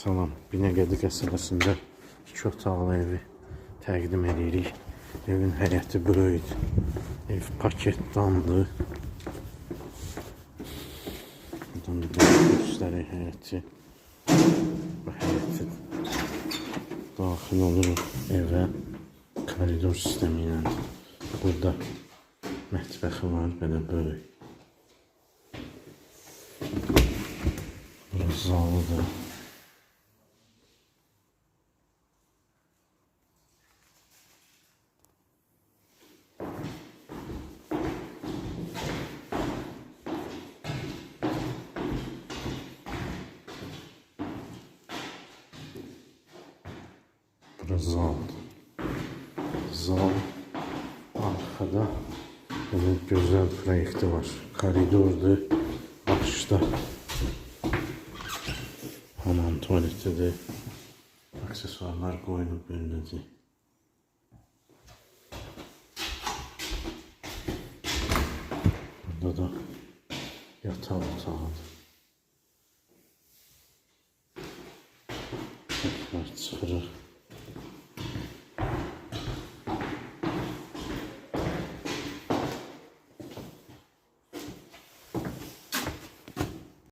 Salam, Binəqədi qəsəbəsində 2 otaqlı evi təqdim edirik. Evin həyəti böyükdür. Ev paketdandır. Buradan da göstərək həyəti. Bu həyəti daxil oluruq evə koridor sistemi ilə. Burada mətbəxi var, belə böyük. Burası zalıdır. Burası zaldır. Zal arkada böyle güzel proyekti var. Koridordur. Başta hamam tuvaletidir. Aksesuarlar koyulub böylədir. Burada da yataq otağıdır. Tekrar çıxırıq.